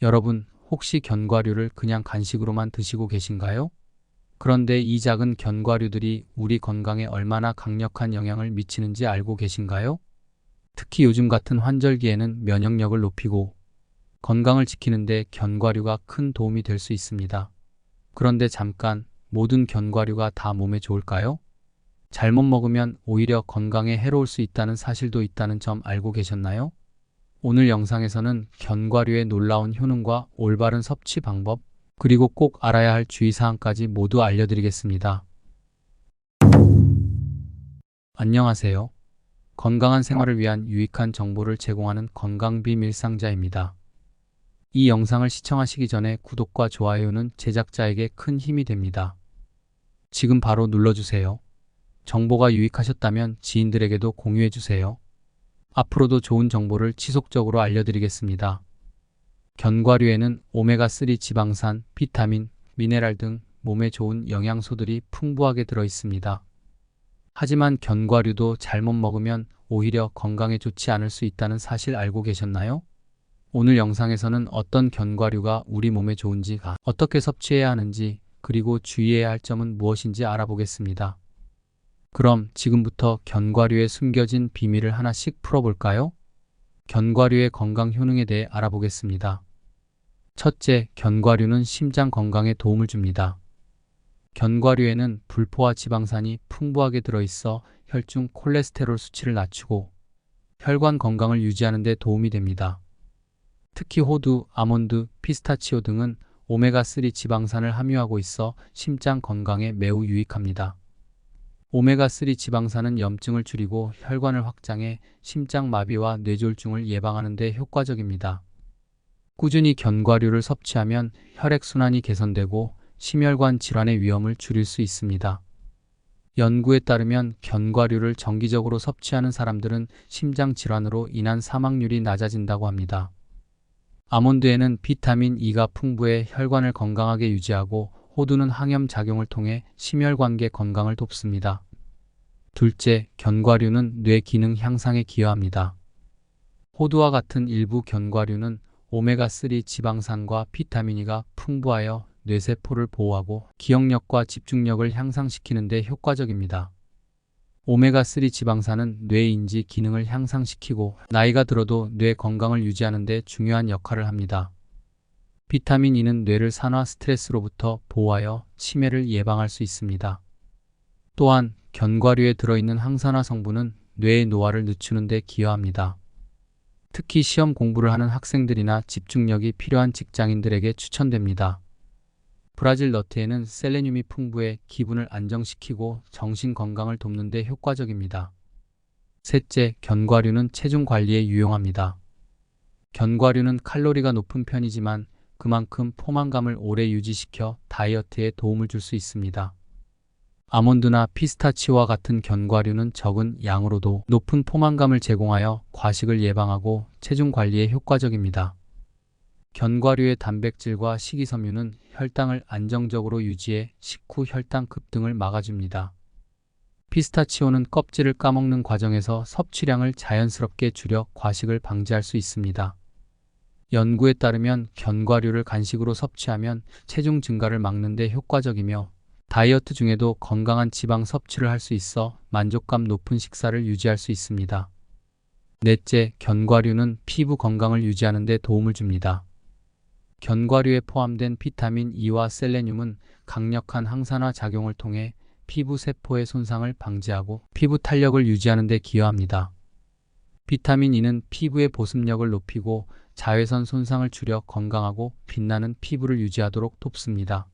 여러분, 혹시 견과류를 그냥 간식으로만 드시고 계신가요? 그런데 이 작은 견과류들이 우리 건강에 얼마나 강력한 영향을 미치는지 알고 계신가요? 특히 요즘 같은 환절기에는 면역력을 높이고 건강을 지키는데 견과류가 큰 도움이 될 수 있습니다. 그런데 잠깐, 모든 견과류가 다 몸에 좋을까요? 잘못 먹으면 오히려 건강에 해로울 수 있다는 사실도 있다는 점 알고 계셨나요? 오늘 영상에서는 견과류의 놀라운 효능과 올바른 섭취 방법, 그리고 꼭 알아야 할 주의사항까지 모두 알려드리겠습니다. 안녕하세요. 건강한 생활을 위한 유익한 정보를 제공하는 건강비밀상자입니다. 이 영상을 시청하시기 전에 구독과 좋아요는 제작자에게 큰 힘이 됩니다. 지금 바로 눌러주세요. 정보가 유익하셨다면 지인들에게도 공유해주세요. 앞으로도 좋은 정보를 지속적으로 알려드리겠습니다. 견과류에는 오메가3 지방산, 비타민, 미네랄 등 몸에 좋은 영양소들이 풍부하게 들어있습니다. 하지만 견과류도 잘못 먹으면 오히려 건강에 좋지 않을 수 있다는 사실 알고 계셨나요? 오늘 영상에서는 어떤 견과류가 우리 몸에 좋은지, 어떻게 섭취해야 하는지, 그리고 주의해야 할 점은 무엇인지 알아보겠습니다. 그럼 지금부터 견과류에 숨겨진 비밀을 하나씩 풀어볼까요? 견과류의 건강 효능에 대해 알아보겠습니다. 첫째, 견과류는 심장 건강에 도움을 줍니다. 견과류에는 불포화 지방산이 풍부하게 들어있어 혈중 콜레스테롤 수치를 낮추고 혈관 건강을 유지하는 데 도움이 됩니다. 특히 호두, 아몬드, 피스타치오 등은 오메가3 지방산을 함유하고 있어 심장 건강에 매우 유익합니다. 오메가3 지방산은 염증을 줄이고 혈관을 확장해 심장마비와 뇌졸중을 예방하는 데 효과적입니다. 꾸준히 견과류를 섭취하면 혈액순환이 개선되고 심혈관 질환의 위험을 줄일 수 있습니다. 연구에 따르면 견과류를 정기적으로 섭취하는 사람들은 심장질환으로 인한 사망률이 낮아진다고 합니다. 아몬드에는 비타민 E가 풍부해 혈관을 건강하게 유지하고 호두는 항염 작용을 통해 심혈관계 건강을 돕습니다. 둘째, 견과류는 뇌 기능 향상에 기여합니다. 호두와 같은 일부 견과류는 오메가3 지방산과 비타민 E가 풍부하여 뇌세포를 보호하고 기억력과 집중력을 향상시키는 데 효과적입니다. 오메가3 지방산은 뇌 인지 기능을 향상시키고 나이가 들어도 뇌 건강을 유지하는 데 중요한 역할을 합니다. 비타민 E는 뇌를 산화 스트레스로부터 보호하여 치매를 예방할 수 있습니다. 또한 견과류에 들어있는 항산화 성분은 뇌의 노화를 늦추는 데 기여합니다. 특히 시험 공부를 하는 학생들이나 집중력이 필요한 직장인들에게 추천됩니다. 브라질 너트에는 셀레늄이 풍부해 기분을 안정시키고 정신 건강을 돕는 데 효과적입니다. 셋째, 견과류는 체중 관리에 유용합니다. 견과류는 칼로리가 높은 편이지만 그만큼 포만감을 오래 유지시켜 다이어트에 도움을 줄 수 있습니다. 아몬드나 피스타치오와 같은 견과류는 적은 양으로도 높은 포만감을 제공하여 과식을 예방하고 체중 관리에 효과적입니다. 견과류의 단백질과 식이섬유는 혈당을 안정적으로 유지해 식후 혈당 급등을 막아줍니다. 피스타치오는 껍질을 까먹는 과정에서 섭취량을 자연스럽게 줄여 과식을 방지할 수 있습니다. 연구에 따르면 견과류를 간식으로 섭취하면 체중 증가를 막는 데 효과적이며 다이어트 중에도 건강한 지방 섭취를 할 수 있어 만족감 높은 식사를 유지할 수 있습니다. 넷째, 견과류는 피부 건강을 유지하는 데 도움을 줍니다. 견과류에 포함된 비타민 E와 셀레늄은 강력한 항산화 작용을 통해 피부 세포의 손상을 방지하고 피부 탄력을 유지하는 데 기여합니다. 비타민 E는 피부의 보습력을 높이고 자외선 손상을 줄여 건강하고 빛나는 피부를 유지하도록 돕습니다.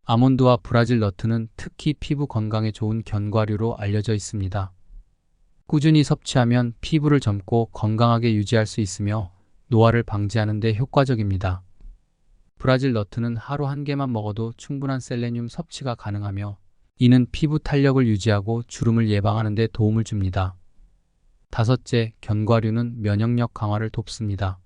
아몬드와 브라질 너트는 특히 피부 건강에 좋은 견과류로 알려져 있습니다. 꾸준히 섭취하면 피부를 젊고 건강하게 유지할 수 있으며 노화를 방지하는 데 효과적입니다. 브라질 너트는 하루 한 개만 먹어도 충분한 셀레늄 섭취가 가능하며 이는 피부 탄력을 유지하고 주름을 예방하는 데 도움을 줍니다. 다섯째, 견과류는 면역력 강화를 돕습니다.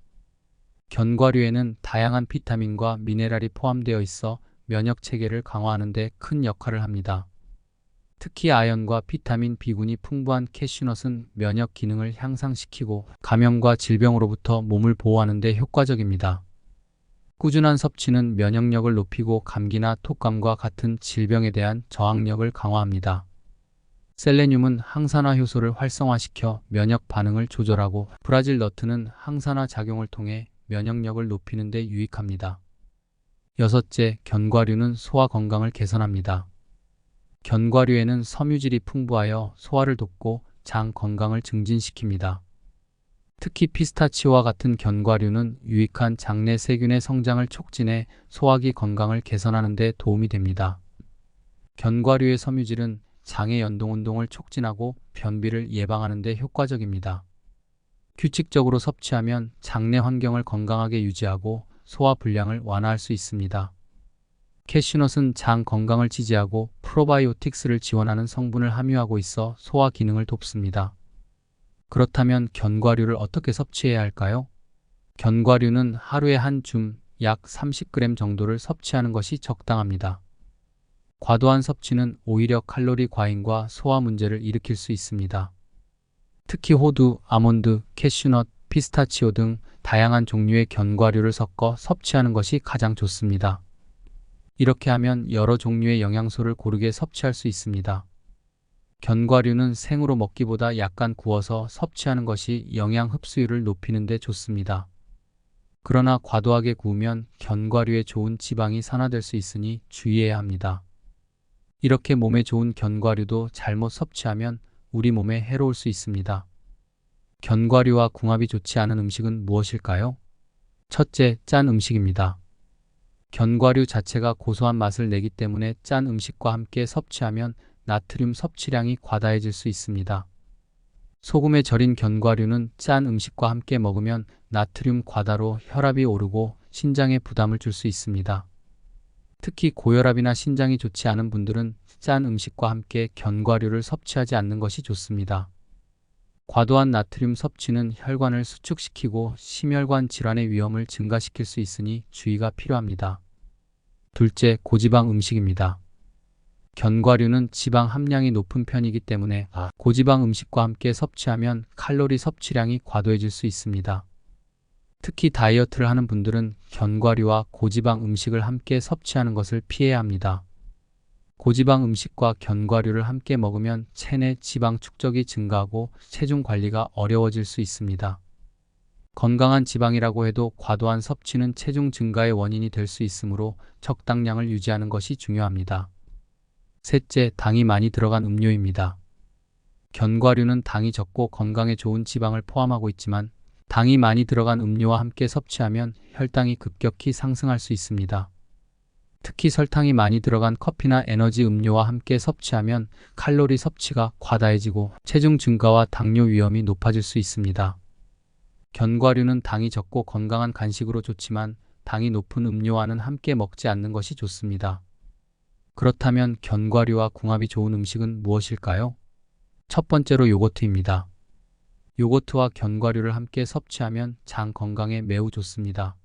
견과류에는 다양한 비타민과 미네랄이 포함되어 있어 면역 체계를 강화하는 데 큰 역할을 합니다. 특히 아연과 비타민 B군이 풍부한 캐슈넛은 면역 기능을 향상시키고 감염과 질병으로부터 몸을 보호하는 데 효과적입니다. 꾸준한 섭취는 면역력을 높이고 감기나 톡감과 같은 질병에 대한 저항력을 강화합니다. 셀레늄은 항산화 효소를 활성화시켜 면역 반응을 조절하고 브라질 너트는 항산화 작용을 통해 면역력을 높이는 데 유익합니다. 여섯째, 견과류는 소화 건강을 개선합니다. 견과류에는 섬유질이 풍부하여 소화를 돕고 장 건강을 증진시킵니다. 특히 피스타치오와 같은 견과류는 유익한 장내 세균의 성장을 촉진해 소화기 건강을 개선하는 데 도움이 됩니다. 견과류의 섬유질은 장의 연동 운동을 촉진하고 변비를 예방하는 데 효과적입니다. 규칙적으로 섭취하면 장내 환경을 건강하게 유지하고 소화 불량을 완화할 수 있습니다. 캐슈넛은 장 건강을 지지하고 프로바이오틱스를 지원하는 성분을 함유하고 있어 소화 기능을 돕습니다. 그렇다면 견과류를 어떻게 섭취해야 할까요? 견과류는 하루에 한 줌, 약 30g 정도를 섭취하는 것이 적당합니다. 과도한 섭취는 오히려 칼로리 과잉과 소화 문제를 일으킬 수 있습니다. 특히 호두, 아몬드, 캐슈넛, 피스타치오 등 다양한 종류의 견과류를 섞어 섭취하는 것이 가장 좋습니다. 이렇게 하면 여러 종류의 영양소를 고르게 섭취할 수 있습니다. 견과류는 생으로 먹기보다 약간 구워서 섭취하는 것이 영양 흡수율을 높이는 데 좋습니다. 그러나 과도하게 구우면 견과류에 좋은 지방이 산화될 수 있으니 주의해야 합니다. 이렇게 몸에 좋은 견과류도 잘못 섭취하면 우리 몸에 해로울 수 있습니다. 견과류와 궁합이 좋지 않은 음식은 무엇일까요? 첫째, 짠 음식입니다. 견과류 자체가 고소한 맛을 내기 때문에 짠 음식과 함께 섭취하면 나트륨 섭취량이 과다해질 수 있습니다. 소금에 절인 견과류는 짠 음식과 함께 먹으면 나트륨 과다로 혈압이 오르고 신장에 부담을 줄 수 있습니다. 특히 고혈압이나 신장이 좋지 않은 분들은 짠 음식과 함께 견과류를 섭취하지 않는 것이 좋습니다. 과도한 나트륨 섭취는 혈관을 수축시키고 심혈관 질환의 위험을 증가시킬 수 있으니 주의가 필요합니다. 둘째, 고지방 음식입니다. 견과류는 지방 함량이 높은 편이기 때문에 고지방 음식과 함께 섭취하면 칼로리 섭취량이 과도해질 수 있습니다. 특히 다이어트를 하는 분들은 견과류와 고지방 음식을 함께 섭취하는 것을 피해야 합니다. 고지방 음식과 견과류를 함께 먹으면 체내 지방 축적이 증가하고 체중 관리가 어려워질 수 있습니다. 건강한 지방이라고 해도 과도한 섭취는 체중 증가의 원인이 될 수 있으므로 적당량을 유지하는 것이 중요합니다. 셋째, 당이 많이 들어간 음료입니다. 견과류는 당이 적고 건강에 좋은 지방을 포함하고 있지만 당이 많이 들어간 음료와 함께 섭취하면 혈당이 급격히 상승할 수 있습니다. 특히 설탕이 많이 들어간 커피나 에너지 음료와 함께 섭취하면 칼로리 섭취가 과다해지고 체중 증가와 당뇨 위험이 높아질 수 있습니다. 견과류는 당이 적고 건강한 간식으로 좋지만 당이 높은 음료와는 함께 먹지 않는 것이 좋습니다. 그렇다면 견과류와 궁합이 좋은 음식은 무엇일까요? 첫 번째로 요거트입니다. 요거트와 견과류를 함께 섭취하면 장 건강에 매우 좋습니다.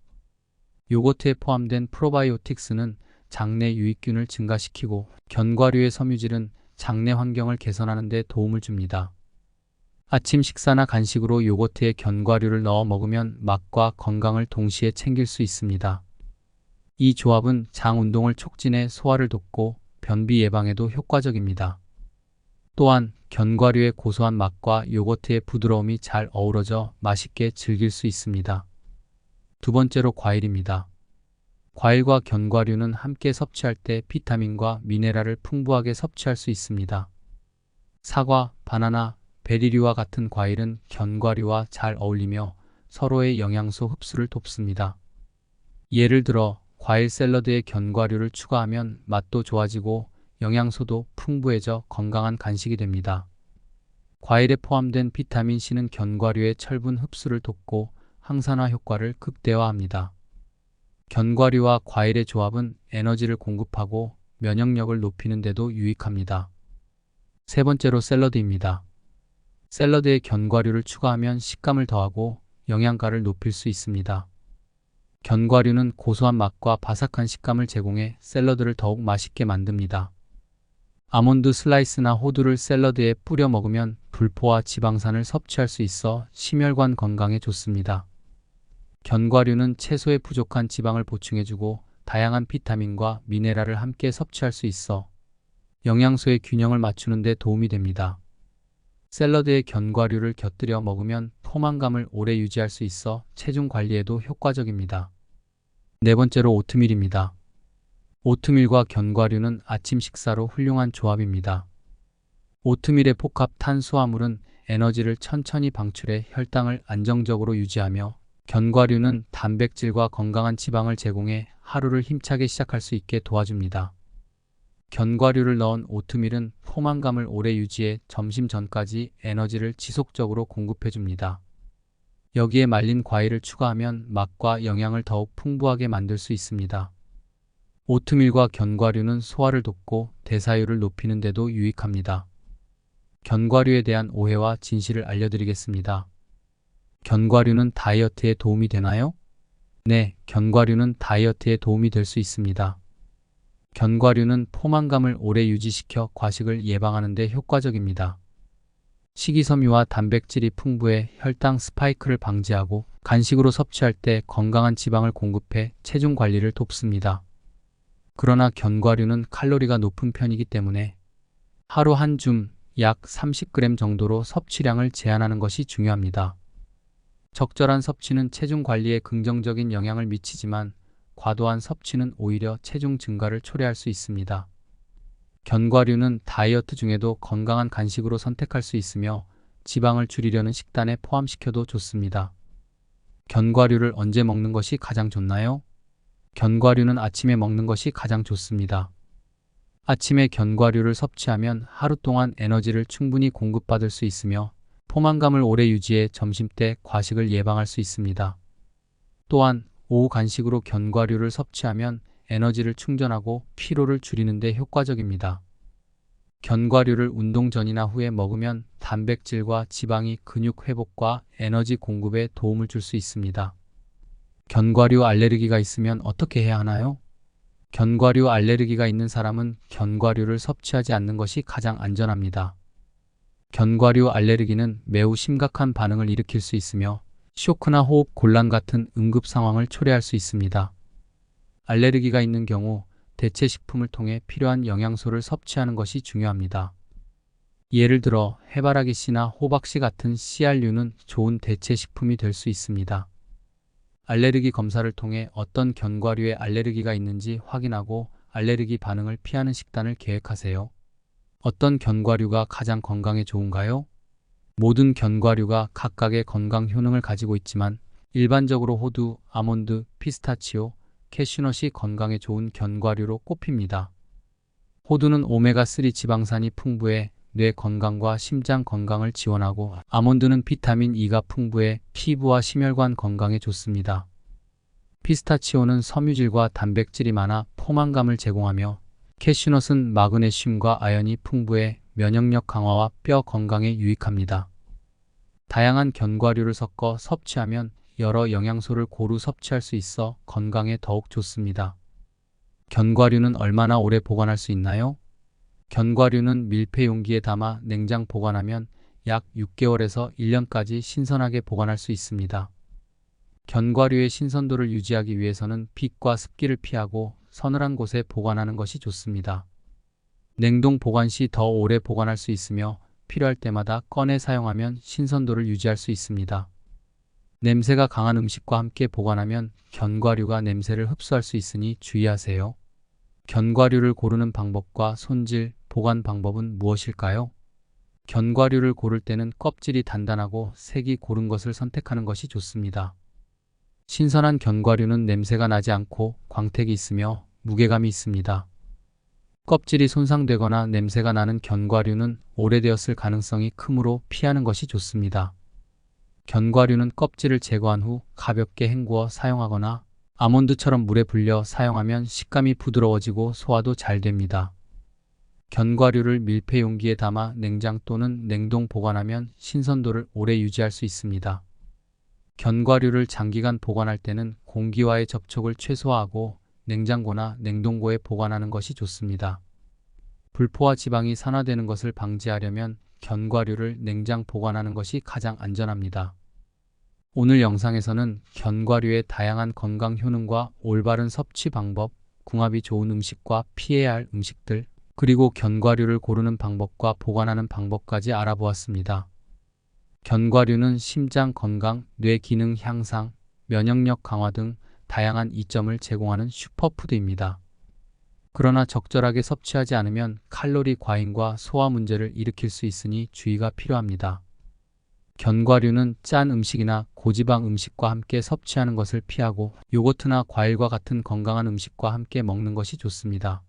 요거트에 포함된 프로바이오틱스는 장내 유익균을 증가시키고 견과류의 섬유질은 장내 환경을 개선하는 데 도움을 줍니다. 아침 식사나 간식으로 요거트에 견과류를 넣어 먹으면 맛과 건강을 동시에 챙길 수 있습니다. 이 조합은 장 운동을 촉진해 소화를 돕고 변비 예방에도 효과적입니다. 또한 견과류의 고소한 맛과 요거트의 부드러움이 잘 어우러져 맛있게 즐길 수 있습니다. 두 번째로 과일입니다. 과일과 견과류는 함께 섭취할 때 비타민과 미네랄을 풍부하게 섭취할 수 있습니다. 사과, 바나나, 베리류와 같은 과일은 견과류와 잘 어울리며 서로의 영양소 흡수를 돕습니다. 예를 들어 과일 샐러드에 견과류를 추가하면 맛도 좋아지고 영양소도 풍부해져 건강한 간식이 됩니다. 과일에 포함된 비타민 C는 견과류의 철분 흡수를 돕고 항산화 효과를 극대화합니다. 견과류와 과일의 조합은 에너지를 공급하고 면역력을 높이는 데도 유익합니다. 세 번째로 샐러드입니다. 샐러드에 견과류를 추가하면 식감을 더하고 영양가를 높일 수 있습니다. 견과류는 고소한 맛과 바삭한 식감을 제공해 샐러드를 더욱 맛있게 만듭니다. 아몬드 슬라이스나 호두를 샐러드에 뿌려 먹으면 불포화 지방산을 섭취할 수 있어 심혈관 건강에 좋습니다. 견과류는 채소에 부족한 지방을 보충해주고 다양한 비타민과 미네랄을 함께 섭취할 수 있어 영양소의 균형을 맞추는 데 도움이 됩니다. 샐러드에 견과류를 곁들여 먹으면 포만감을 오래 유지할 수 있어 체중 관리에도 효과적입니다. 네 번째로 오트밀입니다. 오트밀과 견과류는 아침 식사로 훌륭한 조합입니다. 오트밀의 복합 탄수화물은 에너지를 천천히 방출해 혈당을 안정적으로 유지하며 견과류는 단백질과 건강한 지방을 제공해 하루를 힘차게 시작할 수 있게 도와줍니다. 견과류를 넣은 오트밀은 포만감을 오래 유지해 점심 전까지 에너지를 지속적으로 공급해줍니다. 여기에 말린 과일을 추가하면 맛과 영양을 더욱 풍부하게 만들 수 있습니다. 오트밀과 견과류는 소화를 돕고 대사율을 높이는 데도 유익합니다. 견과류에 대한 오해와 진실을 알려드리겠습니다. 견과류는 다이어트에 도움이 되나요? 네, 견과류는 다이어트에 도움이 될 수 있습니다. 견과류는 포만감을 오래 유지시켜 과식을 예방하는 데 효과적입니다. 식이섬유와 단백질이 풍부해 혈당 스파이크를 방지하고 간식으로 섭취할 때 건강한 지방을 공급해 체중 관리를 돕습니다. 그러나 견과류는 칼로리가 높은 편이기 때문에 하루 한 줌 약 30g 정도로 섭취량을 제한하는 것이 중요합니다. 적절한 섭취는 체중 관리에 긍정적인 영향을 미치지만 과도한 섭취는 오히려 체중 증가를 초래할 수 있습니다. 견과류는 다이어트 중에도 건강한 간식으로 선택할 수 있으며 지방을 줄이려는 식단에 포함시켜도 좋습니다. 견과류를 언제 먹는 것이 가장 좋나요? 견과류는 아침에 먹는 것이 가장 좋습니다. 아침에 견과류를 섭취하면 하루 동안 에너지를 충분히 공급받을 수 있으며 포만감을 오래 유지해 점심때 과식을 예방할 수 있습니다. 또한 오후 간식으로 견과류를 섭취하면 에너지를 충전하고 피로를 줄이는 데 효과적입니다. 견과류를 운동 전이나 후에 먹으면 단백질과 지방이 근육 회복과 에너지 공급에 도움을 줄 수 있습니다. 견과류 알레르기가 있으면 어떻게 해야 하나요? 견과류 알레르기가 있는 사람은 견과류를 섭취하지 않는 것이 가장 안전합니다. 견과류 알레르기는 매우 심각한 반응을 일으킬 수 있으며 쇼크나 호흡 곤란 같은 응급 상황을 초래할 수 있습니다. 알레르기가 있는 경우 대체 식품을 통해 필요한 영양소를 섭취하는 것이 중요합니다. 예를 들어 해바라기 씨나 호박 씨 같은 씨알류는 좋은 대체 식품이 될 수 있습니다. 알레르기 검사를 통해 어떤 견과류에 알레르기가 있는지 확인하고 알레르기 반응을 피하는 식단을 계획하세요. 어떤 견과류가 가장 건강에 좋은가요? 모든 견과류가 각각의 건강 효능을 가지고 있지만 일반적으로 호두, 아몬드, 피스타치오, 캐슈넛이 건강에 좋은 견과류로 꼽힙니다. 호두는 오메가3 지방산이 풍부해 뇌 건강과 심장 건강을 지원하고 아몬드는 비타민 E가 풍부해 피부와 심혈관 건강에 좋습니다. 피스타치오는 섬유질과 단백질이 많아 포만감을 제공하며 캐슈넛은 마그네슘과 아연이 풍부해 면역력 강화와 뼈 건강에 유익합니다. 다양한 견과류를 섞어 섭취하면 여러 영양소를 고루 섭취할 수 있어 건강에 더욱 좋습니다. 견과류는 얼마나 오래 보관할 수 있나요? 견과류는 밀폐 용기에 담아 냉장 보관하면 약 6개월에서 1년까지 신선하게 보관할 수 있습니다. 견과류의 신선도를 유지하기 위해서는 빛과 습기를 피하고 서늘한 곳에 보관하는 것이 좋습니다. 냉동 보관 시 더 오래 보관할 수 있으며 필요할 때마다 꺼내 사용하면 신선도를 유지할 수 있습니다. 냄새가 강한 음식과 함께 보관하면 견과류가 냄새를 흡수할 수 있으니 주의하세요. 견과류를 고르는 방법과 손질, 보관 방법은 무엇일까요? 견과류를 고를 때는 껍질이 단단하고 색이 고른 것을 선택하는 것이 좋습니다. 신선한 견과류는 냄새가 나지 않고 광택이 있으며 무게감이 있습니다. 껍질이 손상되거나 냄새가 나는 견과류는 오래되었을 가능성이 크므로 피하는 것이 좋습니다. 견과류는 껍질을 제거한 후 가볍게 헹구어 사용하거나 아몬드처럼 물에 불려 사용하면 식감이 부드러워지고 소화도 잘 됩니다. 견과류를 밀폐 용기에 담아 냉장 또는 냉동 보관하면 신선도를 오래 유지할 수 있습니다. 견과류를 장기간 보관할 때는 공기와의 접촉을 최소화하고 냉장고나 냉동고에 보관하는 것이 좋습니다. 불포화 지방이 산화되는 것을 방지하려면 견과류를 냉장 보관하는 것이 가장 안전합니다. 오늘 영상에서는 견과류의 다양한 건강 효능과 올바른 섭취 방법, 궁합이 좋은 음식과 피해야 할 음식들, 그리고 견과류를 고르는 방법과 보관하는 방법까지 알아보았습니다. 견과류는 심장 건강, 뇌 기능 향상, 면역력 강화 등 다양한 이점을 제공하는 슈퍼푸드입니다. 그러나 적절하게 섭취하지 않으면 칼로리 과잉과 소화 문제를 일으킬 수 있으니 주의가 필요합니다. 견과류는 짠 음식이나 고지방 음식과 함께 섭취하는 것을 피하고 요거트나 과일과 같은 건강한 음식과 함께 먹는 것이 좋습니다.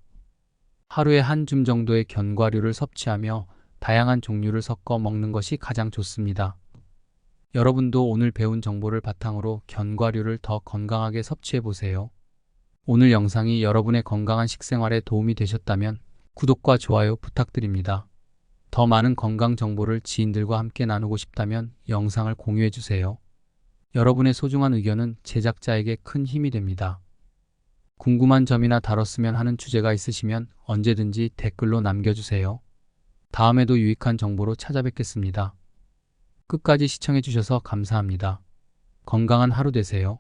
하루에 한 줌 정도의 견과류를 섭취하며 다양한 종류를 섞어 먹는 것이 가장 좋습니다. 여러분도 오늘 배운 정보를 바탕으로 견과류를 더 건강하게 섭취해 보세요. 오늘 영상이 여러분의 건강한 식생활에 도움이 되셨다면 구독과 좋아요 부탁드립니다. 더 많은 건강 정보를 지인들과 함께 나누고 싶다면 영상을 공유해 주세요. 여러분의 소중한 의견은 제작자에게 큰 힘이 됩니다. 궁금한 점이나 다뤘으면 하는 주제가 있으시면 언제든지 댓글로 남겨주세요. 다음에도 유익한 정보로 찾아뵙겠습니다. 끝까지 시청해 주셔서 감사합니다. 건강한 하루 되세요.